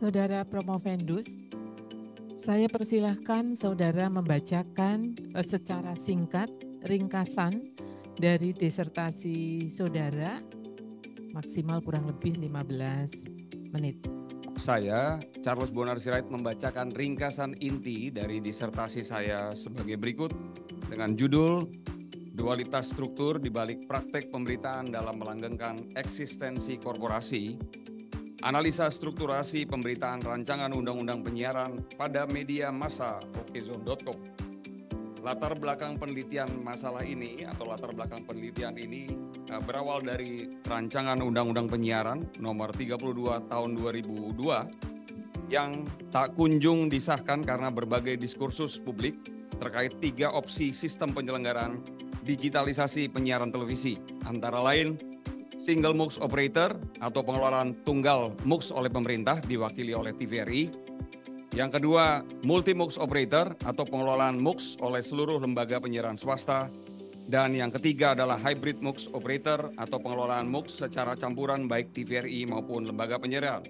Saudara Promovendus, saya persilahkan saudara membacakan secara singkat ringkasan dari disertasi saudara, maksimal kurang lebih 15 menit. Saya, Charles Bonar Sirait, membacakan ringkasan inti dari disertasi saya sebagai berikut dengan judul Dualitas Struktur di balik Praktek Pemberitaan dalam Melanggengkan Eksistensi Korporasi, Analisa Strukturasi Pemberitaan Rancangan Undang-Undang Penyiaran pada Media Massa okezone.com. Latar belakang penelitian masalah ini atau latar belakang penelitian ini berawal dari Rancangan Undang-Undang Penyiaran nomor 32 tahun 2002 yang tak kunjung disahkan karena berbagai diskursus publik terkait 3 opsi sistem penyelenggaraan digitalisasi penyiaran televisi, antara lain Single MUX Operator atau pengelolaan tunggal MUX oleh pemerintah diwakili oleh TVRI. Yang kedua, Multi MUX Operator atau pengelolaan MUX oleh seluruh lembaga penyiaran swasta. Dan yang ketiga adalah Hybrid MUX Operator atau pengelolaan MUX secara campuran baik TVRI maupun lembaga penyiaran.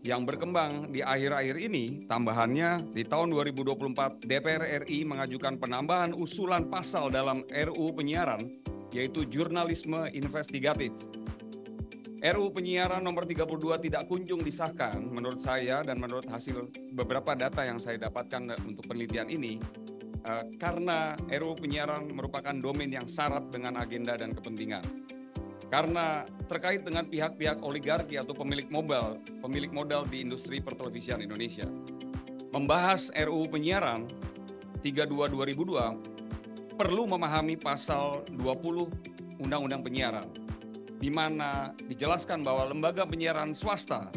Yang berkembang di akhir-akhir ini, tambahannya di tahun 2024 DPR RI mengajukan penambahan usulan pasal dalam RUU Penyiaran, yaitu jurnalisme investigatif. RUU Penyiaran nomor 32 tidak kunjung disahkan menurut saya dan menurut hasil beberapa data yang saya dapatkan untuk penelitian ini karena RUU Penyiaran merupakan domain yang syarat dengan agenda dan kepentingan. Karena terkait dengan pihak-pihak oligarki atau pemilik modal di industri pertelevisian Indonesia. Membahas RUU Penyiaran 32/2002 perlu memahami pasal 20 Undang-Undang Penyiaran, di mana dijelaskan bahwa lembaga penyiaran swasta,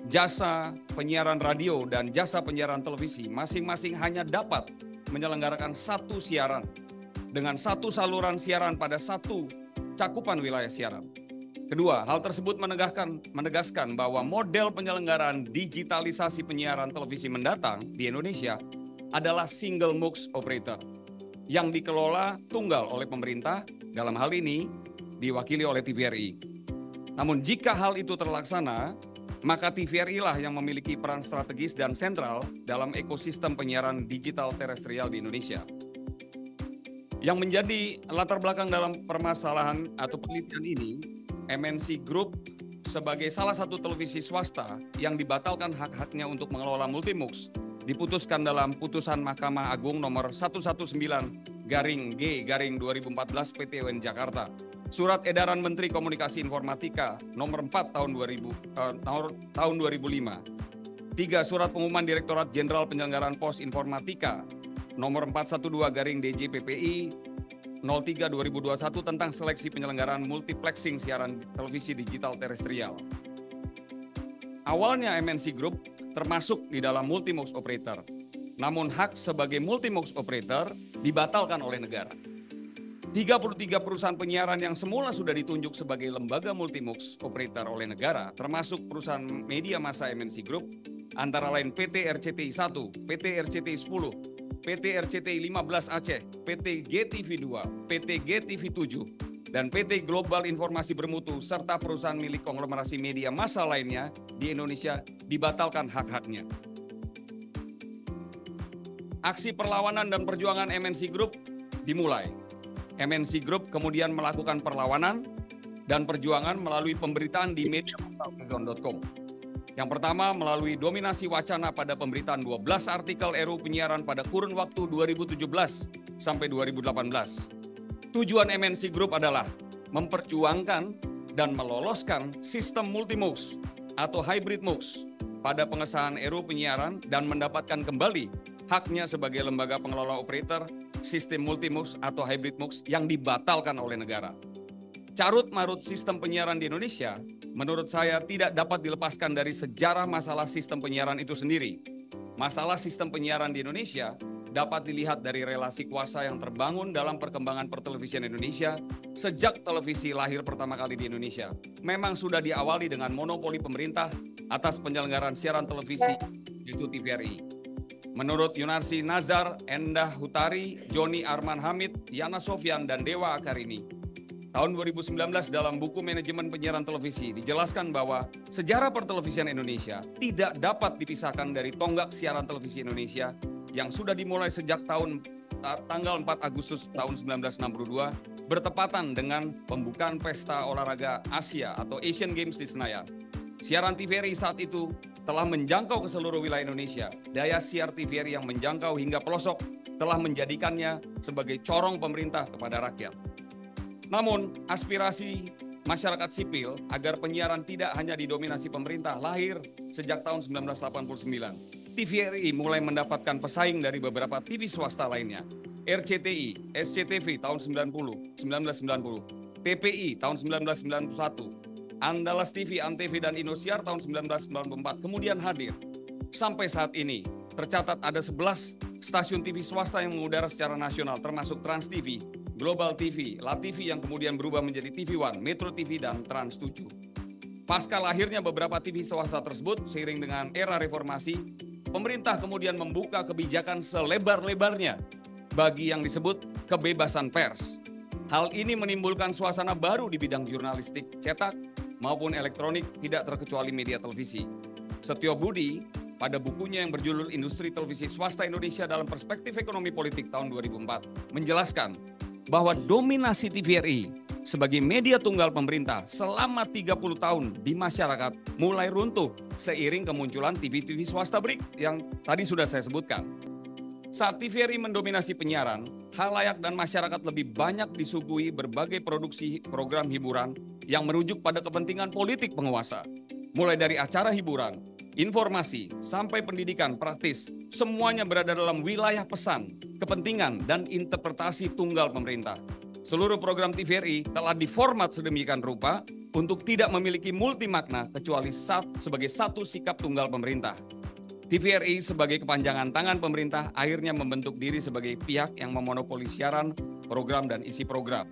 jasa penyiaran radio, dan jasa penyiaran televisi masing-masing hanya dapat menyelenggarakan satu siaran dengan satu saluran siaran pada satu cakupan wilayah siaran. Kedua, hal tersebut menegaskan bahwa model penyelenggaraan digitalisasi penyiaran televisi mendatang di Indonesia adalah Single MUX Operator yang dikelola tunggal oleh pemerintah, dalam hal ini diwakili oleh TVRI. Namun jika hal itu terlaksana, maka TVRI lah yang memiliki peran strategis dan sentral dalam ekosistem penyiaran digital terestrial di Indonesia. Yang menjadi latar belakang dalam permasalahan atau penelitian ini, MNC Group sebagai salah satu televisi swasta yang dibatalkan hak-haknya untuk mengelola Multimux, diputuskan dalam putusan Mahkamah Agung nomor 119/G/2014 PT UN Jakarta. Surat Edaran Menteri Komunikasi Informatika nomor 4 tahun 2005. 3. Surat Pengumuman Direktorat Jenderal Penyelenggaraan Pos Informatika nomor 412/DJPPI 03/2021 tentang seleksi penyelenggaraan multiplexing siaran televisi digital terestrial. Awalnya MNC Group termasuk di dalam Multimux Operator, namun hak sebagai Multimux Operator dibatalkan oleh negara. 33 perusahaan penyiaran yang semula sudah ditunjuk sebagai lembaga Multimux Operator oleh negara, termasuk perusahaan media massa MNC Group, antara lain PT RCTI 1, PT RCTI 10, PT RCTI 15 Aceh, PT GTV 2, PT GTV 7, dan PT Global Informasi Bermutu, serta perusahaan milik konglomerasi media massa lainnya di Indonesia dibatalkan hak-haknya. Aksi perlawanan dan perjuangan MNC Group dimulai. MNC Group kemudian melakukan perlawanan dan perjuangan melalui pemberitaan di media okezone.com. Yang pertama, melalui dominasi wacana pada pemberitaan 12 artikel RUU Penyiaran pada kurun waktu 2017 sampai 2018. Tujuan MNC Group adalah memperjuangkan dan meloloskan sistem Multimux atau Hybrid MUX pada pengesahan RUU Penyiaran dan mendapatkan kembali haknya sebagai lembaga pengelola operator sistem Multimux atau Hybrid MUX yang dibatalkan oleh negara. Carut-marut sistem penyiaran di Indonesia, menurut saya tidak dapat dilepaskan dari sejarah masalah sistem penyiaran itu sendiri. Masalah sistem penyiaran di Indonesia dapat dilihat dari relasi kuasa yang terbangun dalam perkembangan pertelevisian Indonesia sejak televisi lahir pertama kali di Indonesia. Memang sudah diawali dengan monopoli pemerintah atas penyelenggaraan siaran televisi, yaitu TVRI. Menurut Yunarsi Nazar, Endah Hutari, Joni Arman Hamid, Yana Sofyan, dan Dewa Akarini, tahun 2019 dalam buku manajemen penyiaran televisi dijelaskan bahwa sejarah pertelevisian Indonesia tidak dapat dipisahkan dari tonggak siaran televisi Indonesia yang sudah dimulai sejak tanggal 4 Agustus tahun 1962 bertepatan dengan pembukaan pesta olahraga Asia atau Asian Games di Senayan. Siaran TVRI saat itu telah menjangkau ke seluruh wilayah Indonesia. Daya siar TVRI yang menjangkau hingga pelosok telah menjadikannya sebagai corong pemerintah kepada rakyat. Namun, aspirasi masyarakat sipil agar penyiaran tidak hanya didominasi pemerintah lahir sejak tahun 1989. TVRI mulai mendapatkan pesaing dari beberapa TV swasta lainnya. RCTI, SCTV tahun 1990, TPI tahun 1991, Andalas TV, Antv, dan Indosiar tahun 1994 kemudian hadir. Sampai saat ini, tercatat ada 11 stasiun TV swasta yang mengudara secara nasional, termasuk Trans TV, Global TV, LaTV yang kemudian berubah menjadi TV One, Metro TV, dan Trans 7. Pasca lahirnya beberapa TV swasta tersebut, seiring dengan era reformasi, pemerintah kemudian membuka kebijakan selebar-lebarnya bagi yang disebut kebebasan pers. Hal ini menimbulkan suasana baru di bidang jurnalistik cetak maupun elektronik, tidak terkecuali media televisi. Setio Budi pada bukunya yang berjudul Industri Televisi Swasta Indonesia dalam Perspektif Ekonomi Politik tahun 2004 menjelaskan bahwa dominasi TVRI sebagai media tunggal pemerintah selama 30 tahun di masyarakat mulai runtuh seiring kemunculan TV-TV swasta break yang tadi sudah saya sebutkan. Saat TVRI mendominasi penyiaran, khalayak dan masyarakat lebih banyak disuguhi berbagai produksi program hiburan yang merujuk pada kepentingan politik penguasa. Mulai dari acara hiburan, informasi, sampai pendidikan praktis, semuanya berada dalam wilayah pesan, kepentingan, dan interpretasi tunggal pemerintah. Seluruh program TVRI telah diformat sedemikian rupa untuk tidak memiliki multimakna kecuali sebagai satu sikap tunggal pemerintah. TVRI sebagai kepanjangan tangan pemerintah akhirnya membentuk diri sebagai pihak yang memonopoli siaran, program, dan isi program.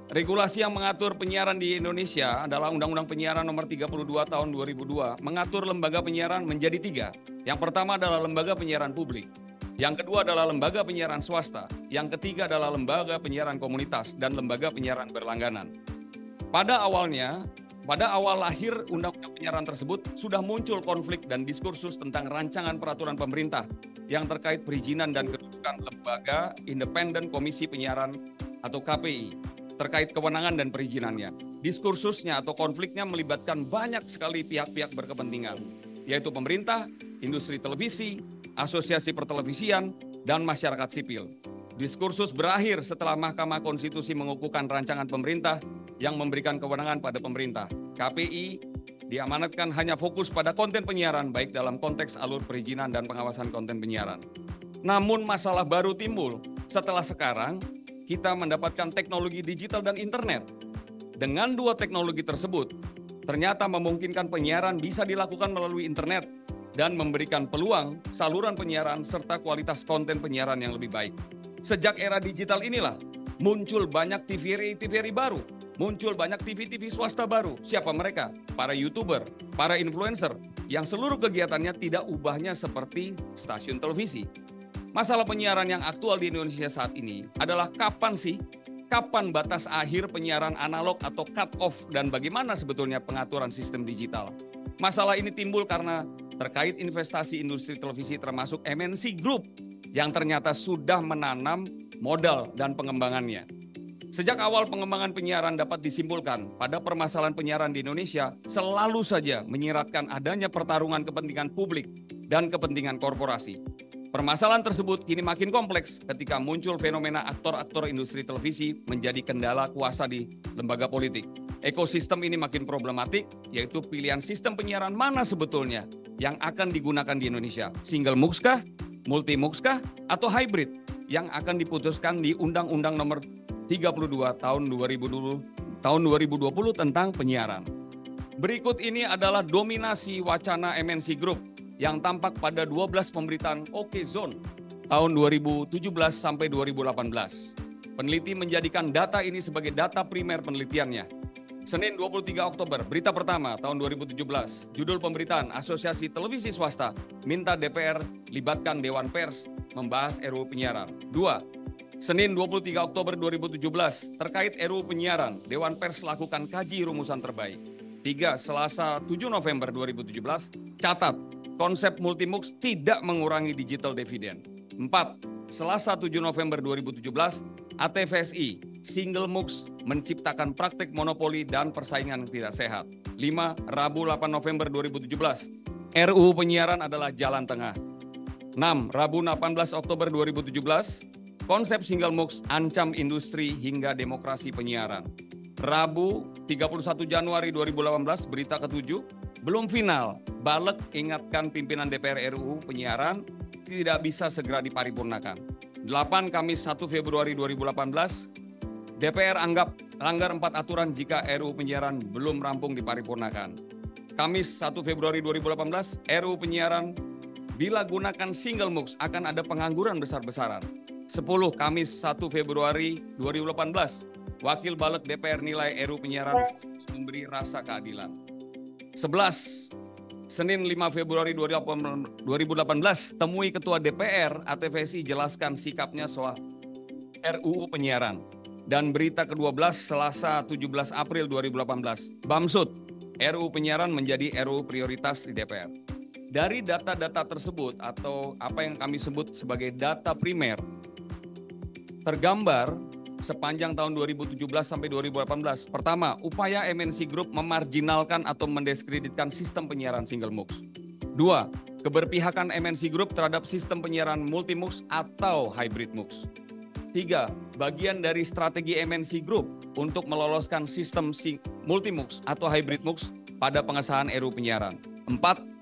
Regulasi yang mengatur penyiaran di Indonesia adalah Undang-Undang Penyiaran Nomor 32 Tahun 2002, mengatur lembaga penyiaran menjadi 3. Yang pertama adalah lembaga penyiaran publik. Yang kedua adalah lembaga penyiaran swasta. Yang ketiga adalah lembaga penyiaran komunitas dan lembaga penyiaran berlangganan. Pada awal lahir undang-undang penyiaran tersebut sudah muncul konflik dan diskursus tentang rancangan peraturan pemerintah yang terkait perizinan dan kedudukan lembaga independen Komisi Penyiaran atau KPI terkait kewenangan dan perizinannya. Diskursusnya atau konfliknya melibatkan banyak sekali pihak-pihak berkepentingan, yaitu pemerintah, industri televisi, asosiasi pertelevisian, dan masyarakat sipil. Diskursus berakhir setelah Mahkamah Konstitusi mengukuhkan rancangan pemerintah yang memberikan kewenangan pada pemerintah. KPI diamanatkan hanya fokus pada konten penyiaran, baik dalam konteks alur perizinan dan pengawasan konten penyiaran. Namun masalah baru timbul setelah sekarang kita mendapatkan teknologi digital dan internet. Dengan dua teknologi tersebut, ternyata memungkinkan penyiaran bisa dilakukan melalui internet dan memberikan peluang saluran penyiaran serta kualitas konten penyiaran yang lebih baik. Sejak era digital inilah muncul banyak TVRI baru, muncul banyak TV swasta baru. Siapa mereka? Para YouTuber, para influencer yang seluruh kegiatannya tidak ubahnya seperti stasiun televisi. Masalah penyiaran yang aktual di Indonesia saat ini adalah kapan batas akhir penyiaran analog atau cut off dan bagaimana sebetulnya pengaturan sistem digital. Masalah ini timbul karena terkait investasi industri televisi termasuk MNC Group yang ternyata sudah menanam modal dan pengembangannya. Sejak awal pengembangan penyiaran dapat disimpulkan pada permasalahan penyiaran di Indonesia selalu saja menyiratkan adanya pertarungan kepentingan publik dan kepentingan korporasi. Permasalahan tersebut kini makin kompleks ketika muncul fenomena aktor-aktor industri televisi menjadi kendala kuasa di lembaga politik. Ekosistem ini makin problematik, yaitu pilihan sistem penyiaran mana sebetulnya yang akan digunakan di Indonesia. Single MUX kah, multi MUX kah, atau hybrid yang akan diputuskan di Undang-Undang Nomor 32 Tahun 2020 tentang penyiaran. Berikut ini adalah dominasi wacana MNC Group yang tampak pada 12 pemberitaan OK Zone tahun 2017 sampai 2018. Peneliti menjadikan data ini sebagai data primer penelitiannya. Senin 23 Oktober, berita pertama tahun 2017, judul pemberitaan Asosiasi Televisi Swasta minta DPR libatkan Dewan Pers membahas RUU Penyiaran. 2. Senin 23 Oktober 2017, terkait RUU Penyiaran, Dewan Pers lakukan kaji rumusan terbaik. 3. Selasa 7 November 2017, catat, konsep Multimux tidak mengurangi digital dividend. 4. Selasa 7 November 2017, ATVSI, Single MUX menciptakan praktik monopoli dan persaingan yang tidak sehat. 5. Rabu 8 November 2017, RUU Penyiaran adalah jalan tengah. 6. Rabu 18 Oktober 2017, konsep Single MUX ancam industri hingga demokrasi penyiaran. Rabu 31 Januari 2018, berita ke-7, belum final, Balek ingatkan pimpinan DPR RUU Penyiaran tidak bisa segera diparipurnakan. 8 Kamis 1 Februari 2018, DPR anggap langgar 4 aturan jika RUU Penyiaran belum rampung diparipurnakan. Kamis 1 Februari 2018, RUU Penyiaran bila gunakan Single MUX akan ada pengangguran besar-besaran. 10 Kamis 1 Februari 2018, Wakil Balek DPR nilai RUU Penyiaran memberi rasa keadilan. 11 Senin 5 Februari 2018, temui Ketua DPR ATVSI jelaskan sikapnya soal RUU Penyiaran. Dan berita ke-12 Selasa 17 April 2018, Bamsud, RUU Penyiaran menjadi RUU prioritas di DPR. Dari data-data tersebut atau apa yang kami sebut sebagai data primer, tergambar sepanjang tahun 2017 sampai 2018. Pertama, upaya MNC Group memarginalkan atau mendiskreditkan sistem penyiaran Single MUX. 2. Keberpihakan MNC Group terhadap sistem penyiaran Multimux atau Hybrid MUX. 3. Bagian dari strategi MNC Group untuk meloloskan sistem Multimux atau Hybrid MUX pada pengesahan RUU Penyiaran. 4.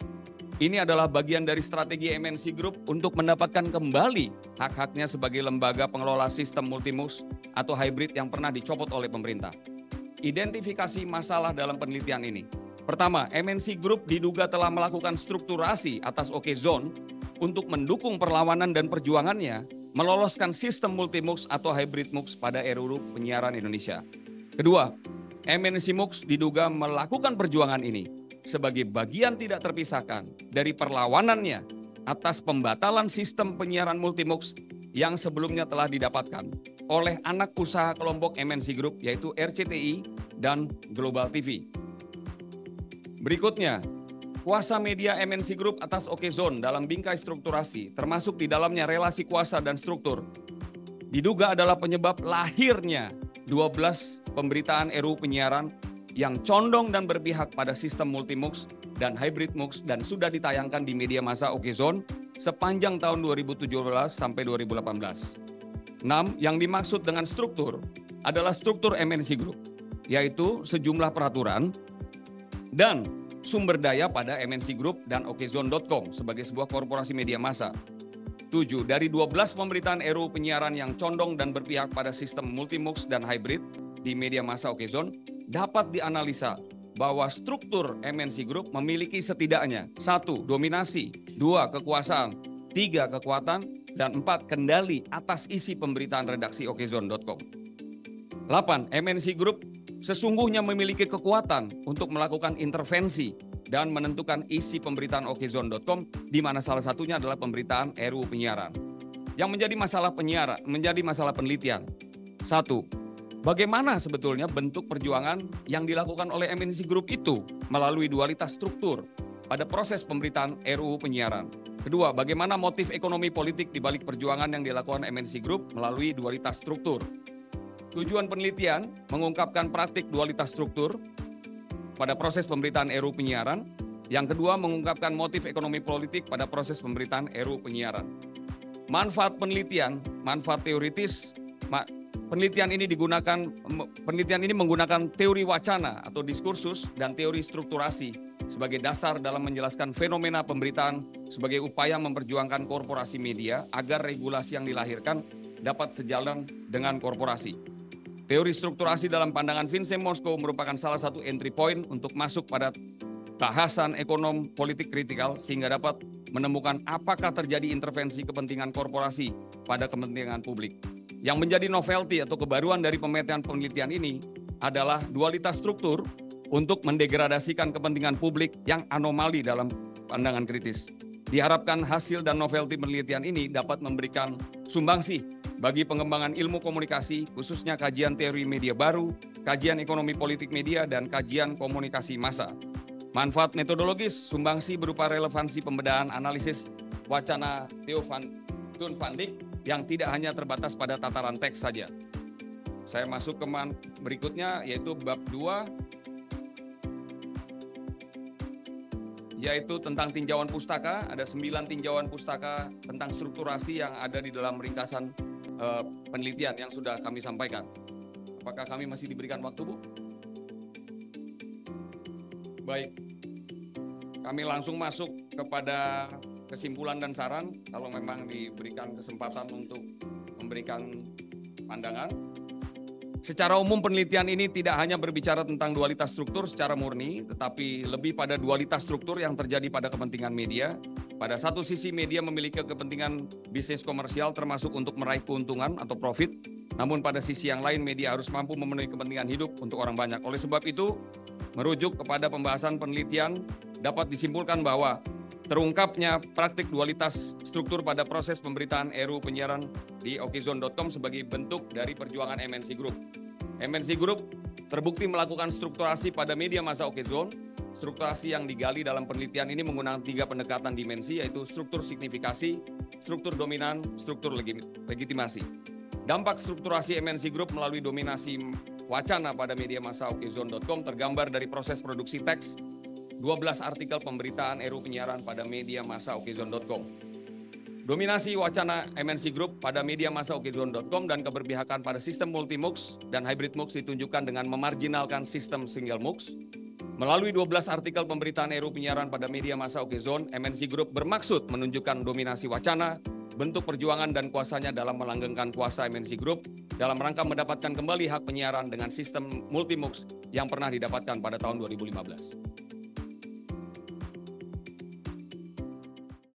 Ini adalah bagian dari strategi MNC Group untuk mendapatkan kembali hak-haknya sebagai lembaga pengelola sistem Multimux atau hybrid yang pernah dicopot oleh pemerintah. Identifikasi masalah dalam penelitian ini. Pertama, MNC Group diduga telah melakukan strukturasi atas Okezone untuk mendukung perlawanan dan perjuangannya meloloskan sistem Multimux atau hybrid MUX pada RUU Penyiaran Indonesia. Kedua, MNC MUX diduga melakukan perjuangan ini sebagai bagian tidak terpisahkan dari perlawanannya atas pembatalan sistem penyiaran Multimux yang sebelumnya telah didapatkan oleh anak usaha kelompok MNC Group yaitu RCTI dan Global TV. Berikutnya, kuasa media MNC Group atas Okezone dalam bingkai strukturasi termasuk di dalamnya relasi kuasa dan struktur diduga adalah penyebab lahirnya 12 pemberitaan RUU Penyiaran yang condong dan berpihak pada sistem Multimux dan Hybrid MUX dan sudah ditayangkan di media massa Okezone sepanjang tahun 2017 sampai 2018. 6. Yang dimaksud dengan struktur adalah struktur MNC Group, yaitu sejumlah peraturan dan sumber daya pada MNC Group dan Okezone.com sebagai sebuah korporasi media massa. 7. Dari 12 pemberitaan RUU Penyiaran yang condong dan berpihak pada sistem Multimux dan Hybrid di media massa Okezone, dapat dianalisa bahwa struktur MNC Group memiliki setidaknya 1. Dominasi, 2. Kekuasaan, 3. Kekuatan, dan 4. Kendali atas isi pemberitaan redaksi Okezone.com. 8. MNC Group sesungguhnya memiliki kekuatan untuk melakukan intervensi dan menentukan isi pemberitaan Okezone.com di mana salah satunya adalah pemberitaan RUU Penyiaran. Yang menjadi masalah penelitian. 1. Bagaimana sebetulnya bentuk perjuangan yang dilakukan oleh MNC Group itu melalui dualitas struktur pada proses pemberitaan RUU Penyiaran. Kedua, bagaimana motif ekonomi politik di balik perjuangan yang dilakukan MNC Group melalui dualitas struktur. Tujuan penelitian mengungkapkan praktik dualitas struktur pada proses pemberitaan RUU Penyiaran. Yang kedua, mengungkapkan motif ekonomi politik pada proses pemberitaan RUU Penyiaran. Manfaat penelitian, manfaat teoritis. Penelitian ini menggunakan teori wacana atau diskursus dan teori strukturasi sebagai dasar dalam menjelaskan fenomena pemberitaan sebagai upaya memperjuangkan korporasi media agar regulasi yang dilahirkan dapat sejalan dengan korporasi. Teori strukturasi dalam pandangan Vincent Mosco merupakan salah satu entry point untuk masuk pada bahasan ekonom politik kritikal sehingga dapat menemukan apakah terjadi intervensi kepentingan korporasi pada kepentingan publik. Yang menjadi novelty atau kebaruan dari pemetaan penelitian ini adalah dualitas struktur untuk mendegradasikan kepentingan publik yang anomali dalam pandangan kritis. Diharapkan hasil dan novelty penelitian ini dapat memberikan sumbangsi bagi pengembangan ilmu komunikasi, khususnya kajian teori media baru, kajian ekonomi politik media, dan kajian komunikasi massa. Manfaat metodologis, sumbangsi berupa relevansi pembedaan analisis wacana Theo Van Dijk yang tidak hanya terbatas pada tataran teks saja. Saya masuk ke berikutnya, yaitu bab 2, yaitu tentang tinjauan pustaka. Ada 9 tinjauan pustaka tentang strukturasi yang ada di dalam ringkasan penelitian yang sudah kami sampaikan. Apakah kami masih diberikan waktu, Bu? Baik, kami langsung masuk kepada kesimpulan dan saran, kalau memang diberikan kesempatan untuk memberikan pandangan. Secara umum penelitian ini tidak hanya berbicara tentang dualitas struktur secara murni, tetapi lebih pada dualitas struktur yang terjadi pada kepentingan media. Pada satu sisi media memiliki kepentingan bisnis komersial termasuk untuk meraih keuntungan atau profit, namun pada sisi yang lain media harus mampu memenuhi kepentingan hidup untuk orang banyak. Oleh sebab itu, merujuk kepada pembahasan penelitian, dapat disimpulkan bahwa terungkapnya praktik dualitas struktur pada proses pemberitaan RUU penyiaran di okezone.com sebagai bentuk dari perjuangan MNC Group. MNC Group terbukti melakukan strukturasi pada media massa Okezone. Strukturasi yang digali dalam penelitian ini menggunakan 3 pendekatan dimensi, yaitu struktur signifikasi, struktur dominan, struktur legitimasi. Dampak strukturasi MNC Group melalui dominasi wacana pada media massa okezone.com tergambar dari proses produksi teks 12 artikel pemberitaan RUU penyiaran pada media massa okezone.com. Dominasi wacana MNC Group pada media massa okezone.com dan keberpihakan pada sistem multi-MUX dan hybrid MUX ditunjukkan dengan memarginalkan sistem single MUX. Melalui 12 artikel pemberitaan RUU penyiaran pada media massa Okezone, MNC Group bermaksud menunjukkan dominasi wacana, bentuk perjuangan dan kuasanya dalam melanggengkan kuasa MNC Group dalam rangka mendapatkan kembali hak penyiaran dengan sistem multi-MUX yang pernah didapatkan pada tahun 2015.